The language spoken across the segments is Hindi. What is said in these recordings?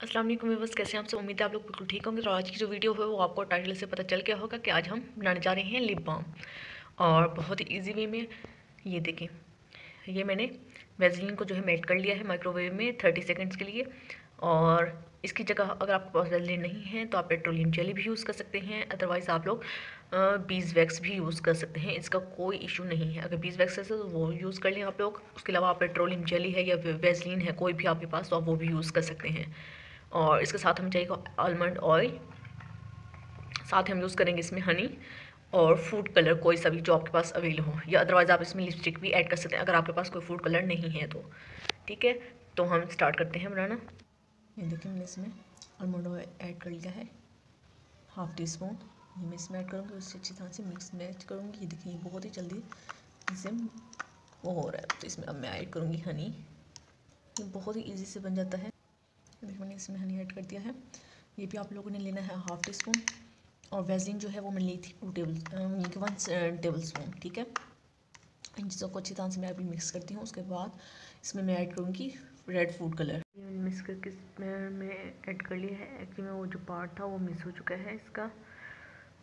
अस्सलाम वालेकुम व्यूअर्स, कैसे हैं आप सब। उम्मीद है आप लोग बिल्कुल ठीक होंगे। तो आज की जो वीडियो है वो आपको टाइटल से पता चल गया होगा कि आज हम बनाने जा रहे हैं लिप बाम, और बहुत ही ईजी वे में। ये देखें, ये मैंने वैसलीन को जो है मेल्ट कर लिया है माइक्रोवेव में 30 सेकंड्स के लिए। और इसकी जगह अगर आपके पास वैसलीन नहीं है तो आप पेट्रोलियम जेली भी यूज़ कर सकते हैं, अदरवाइज़ आप लोग बीज वैक्स भी यूज़ कर सकते हैं। इसका कोई इशू नहीं है। अगर बीज वैक्स है तो वो यूज़ कर लें आप लोग। उसके अलावा आप पेट्रोलियम जेली है या वैसलीन है कोई भी आपके पास, तो आप वो भी यूज़ कर सकते हैं। और इसके साथ हमें चाहिए आलमंड ऑयल, साथ हम यूज़ करेंगे इसमें हनी और फूड कलर कोई सा भी जो आपके पास अवेलेबल हो, या अदरवाइज़ आप इसमें लिपस्टिक भी ऐड कर सकते हैं अगर आपके पास कोई फूड कलर नहीं है तो। ठीक है, तो हम स्टार्ट करते हैं बनाना। ये देखिए, मैंने इसमें आलमंड ऑयल ऐड कर लिया है, हाफ़ टी स्पून। ये मैं इसमें ऐड करूँगी, उससे अच्छी तरह से मिक्स मैच करूँगी। ये देखिए, बहुत ही जल्दी इससे वो हो रहा है। तो इसमें अब मैं ऐड करूँगी हनी। ये बहुत ही ईजी से बन जाता है। देखिए, मैंने इसमें हनी ऐड कर दिया है। ये भी आप लोगों ने लेना है हाफ़ टी स्पून। और वैसलीन जो है वो मैंने ली थी 1 टेबल स्पून। ठीक है, इन चीज़ों को अच्छी तरह से मैं अभी मिक्स करती हूँ। उसके बाद इसमें मैं ऐड करूँगी रेड फूड कलर। ये मैंने मिक्स करके इसमें मैं ऐड कर लिया है। एक्चुअली में वो जो पार्ट था वो मिस हो चुका है इसका,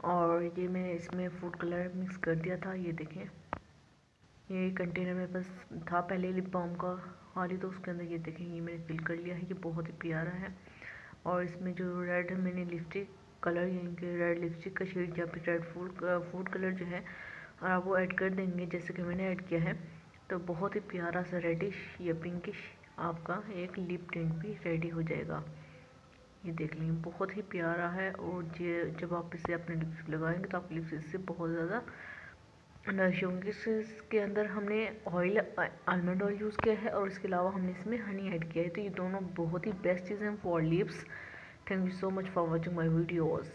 और ये मैं इसमें फूड कलर मिक्स कर दिया था। ये देखें, ये कंटेनर में बस था पहले लिप बाम का खाली, तो उसके अंदर ये देखें ये मैंने फिल कर लिया है। ये बहुत ही प्यारा है। और इसमें जो रेड मैंने लिपस्टिक कलर, यानी कि रेड लिपस्टिक का शेड या फिर रेड फूड कलर जो है, और आप वो ऐड कर देंगे जैसे कि मैंने ऐड किया है, तो बहुत ही प्यारा सा रेडिश या पिंकिश आपका एक लिप टिंट भी रेडी हो जाएगा। ये देख लीजिए, बहुत ही प्यारा है। और ये जब आप इसे अपने लिप्स पे लगाएंगे तो आप लिप्स इससे बहुत ज़्यादा नरिश होंगे। इसके अंदर हमने ऑयल, आलमंड ऑयल यूज़ किया है, और इसके अलावा हमने इसमें हनी ऐड किया है। तो ये दोनों बहुत ही बेस्ट चीज़ें हैं for lips. Thank you so much for watching my videos.